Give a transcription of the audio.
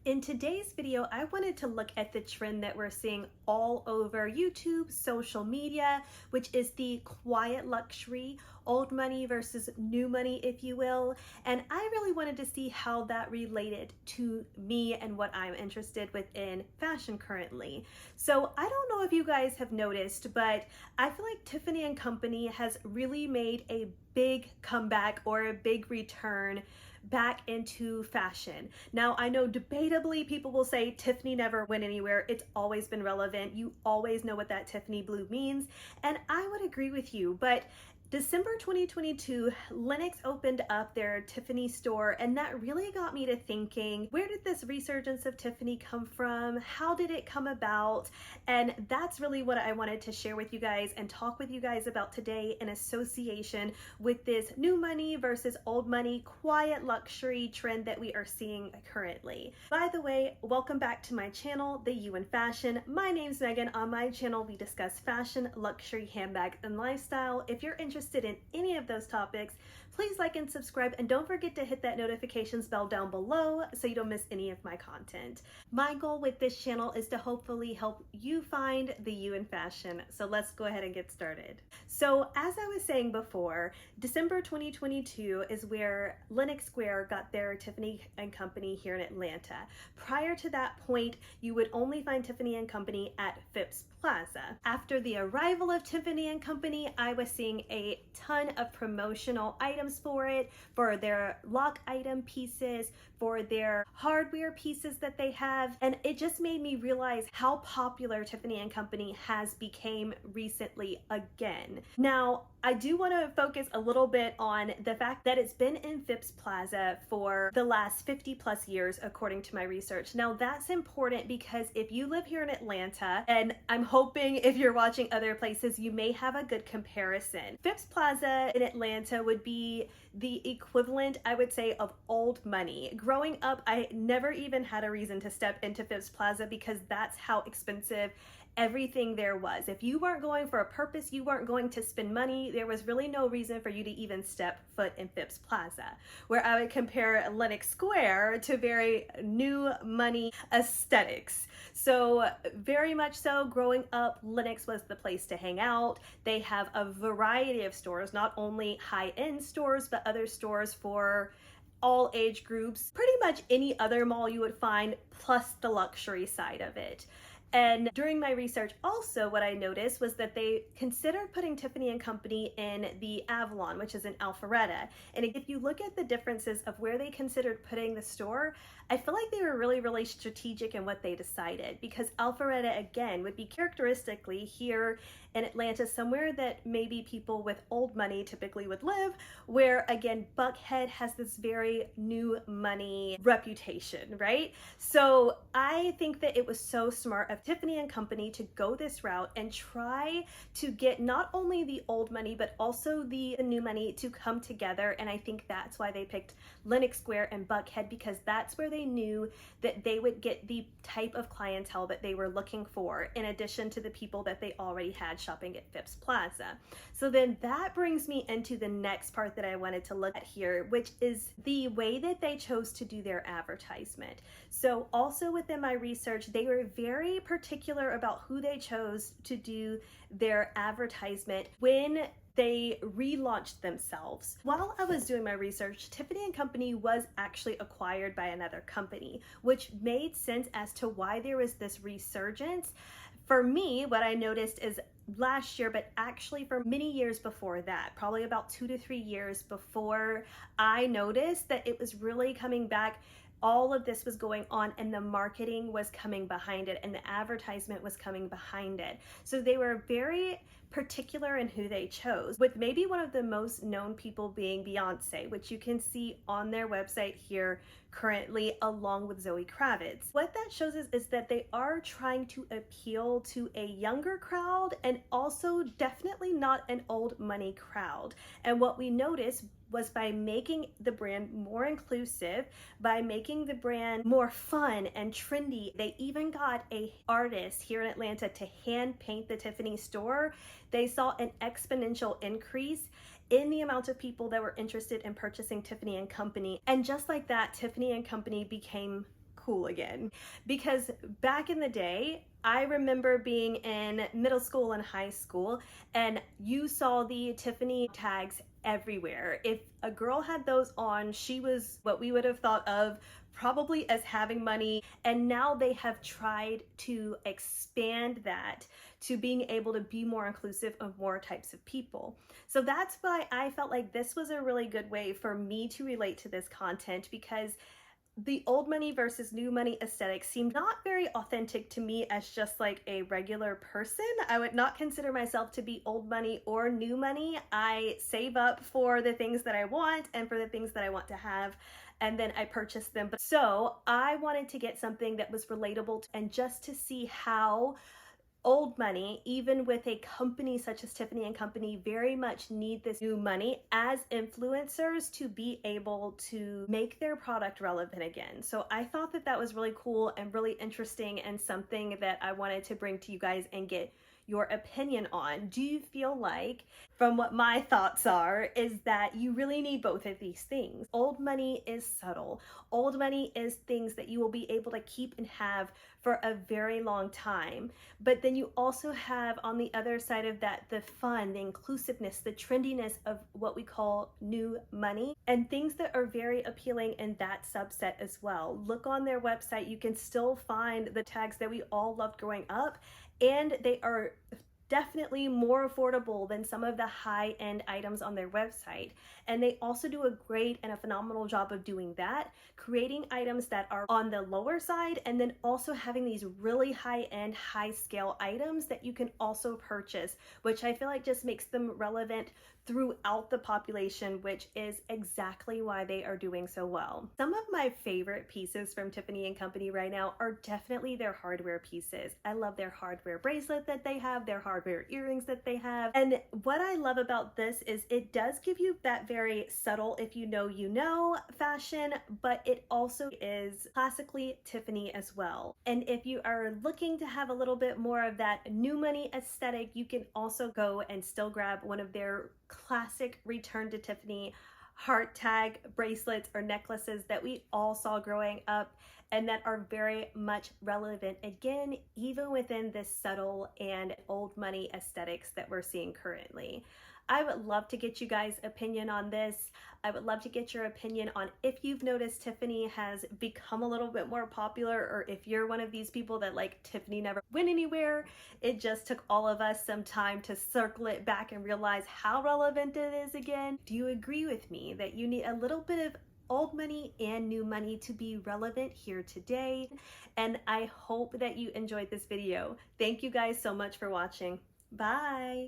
In today's video, I wanted to look at the trend that we're seeing all over YouTube, social media, which is the quiet luxury, old money versus new money, if you will. And I really wanted to see how that related to me and what I'm interested within fashion currently. So I don't know if you guys have noticed, but I feel like Tiffany and Company has really made a big comeback or a big return back into fashion. Now, I know debatably people will say Tiffany never went anywhere. It's always been relevant. You always know what that Tiffany blue means. And I would agree with you, but December 2022, Lenox opened up their Tiffany store, and that really got me to thinking, where did this resurgence of Tiffany come from? How did it come about? And that's really what I wanted to share with you guys and talk with you guys about today in association with this new money versus old money quiet luxury trend that we are seeing currently. By the way, welcome back to my channel, The You in Fashion. My name's Megan. On my channel, we discuss fashion, luxury, handbags, and lifestyle. If you're interested in any of those topics, please like and subscribe, and don't forget to hit that notifications bell down below so you don't miss any of my content. My goal with this channel is to hopefully help you find the you in fashion. So let's go ahead and get started. So as I was saying before, December 2022 is where Lenox Square got their Tiffany and Company here in Atlanta. Prior to that point, you would only find Tiffany and Company at Phipps Plaza. After the arrival of Tiffany and Company, I was seeing a ton of promotional items for it, for their lock item pieces, for their hardware pieces that they have, and it just made me realize how popular Tiffany and Company has become recently again. Now, I do want to focus a little bit on the fact that it's been in Phipps Plaza for the last 50 plus years, according to my research. Now, that's important because if you live here in Atlanta, and I'm hoping if you're watching other places, you may have a good comparison. Phipps Plaza in Atlanta would be the equivalent, I would say, of old money. Growing up, I never even had a reason to step into Phipps Plaza because that's how expensive everything there was. If you weren't going for a purpose, you weren't going to spend money, there was really no reason for you to even step foot in Phipps Plaza, where I would compare Lenox Square to very new money aesthetics. So very much so, growing up, Lenox was the place to hang out. They have a variety of stores, not only high-end stores, but other stores for all age groups, pretty much any other mall you would find, plus the luxury side of it. And during my research also, what I noticed was that they considered putting Tiffany and Company in the Avalon, which is in Alpharetta. And if you look at the differences of where they considered putting the store, I feel like they were really strategic in what they decided, because Alpharetta, again, would be characteristically here in Atlanta, somewhere that maybe people with old money typically would live, where again, Buckhead has this very new money reputation, right? So I think that it was so smart of Tiffany and Company to go this route and try to get not only the old money, but also the new money to come together. And I think that's why they picked Lenox Square and Buckhead, because that's where they knew that they would get the type of clientele that they were looking for, in addition to the people that they already had shopping at Phipps Plaza. So then that brings me into the next part that I wanted to look at here, which is the way that they chose to do their advertisement. So also within my research, they were very particular about who they chose to do their advertisement when they relaunched themselves. While I was doing my research, Tiffany and Company was actually acquired by another company, which made sense as to why there was this resurgence. For me, what I noticed is last year, but actually for many years before that, probably about 2 to 3 years before I noticed that it was really coming back, all of this was going on and the marketing was coming behind it and the advertisement was coming behind it. So they were very particular in who they chose, with maybe one of the most known people being Beyonce, which you can see on their website here currently, along with Zoe Kravitz. What that shows is that they are trying to appeal to a younger crowd and also definitely not an old money crowd. And what we noticed was by making the brand more inclusive, by making the brand more fun and trendy, they even got a artist here in Atlanta to hand paint the Tiffany store. They saw an exponential increase in the amount of people that were interested in purchasing Tiffany and Company. And just like that, Tiffany and Company became cool again. Because back in the day, I remember being in middle school and high school, and you saw the Tiffany tags everywhere. If a girl had those on, she was what we would have thought of probably as having money. And now they have tried to expand that to being able to be more inclusive of more types of people. So that's why I felt like this was a really good way for me to relate to this content, because the old money versus new money aesthetic seemed not very authentic to me as just like a regular person. I would not consider myself to be old money or new money. I save up for the things that I want and for the things that I want to have, and then I purchase them. So I wanted to get something that was relatable and just to see how old money, even with a company such as Tiffany and Company, very much need this new money as influencers to be able to make their product relevant again. So I thought that that was really cool and really interesting, and something that I wanted to bring to you guys and get your opinion on. Do you feel like, from what my thoughts are, is that you really need both of these things? Old money is subtle. Old money is things that you will be able to keep and have for a very long time. But then you also have on the other side of that the fun, the inclusiveness, the trendiness of what we call new money, and things that are very appealing in that subset as well. Look on their website, you can still find the tags that we all loved growing up, and they are definitely more affordable than some of the high-end items on their website. And they also do a great and a phenomenal job of doing that, creating items that are on the lower side, and then also having these really high-end, high-scale items that you can also purchase, which I feel like just makes them relevant throughout the population, which is exactly why they are doing so well. Some of my favorite pieces from Tiffany and Company right now are definitely their hardware pieces. I love their hardware bracelet that they have, their hardware earrings that they have. And what I love about this is it does give you that very subtle, if you know fashion, but it also is classically Tiffany as well. And if you are looking to have a little bit more of that new money aesthetic, you can also go and still grab one of their classic Return to Tiffany heart tag bracelets or necklaces that we all saw growing up, and that are very much relevant again, even within this subtle and old money aesthetics that we're seeing currently. I would love to get you guys' opinion on this. I would love to get your opinion on if you've noticed Tiffany has become a little bit more popular, or if you're one of these people that like Tiffany never went anywhere. It just took all of us some time to circle it back and realize how relevant it is again. Do you agree with me that you need a little bit of old money and new money to be relevant here today? And I hope that you enjoyed this video. Thank you guys so much for watching. Bye.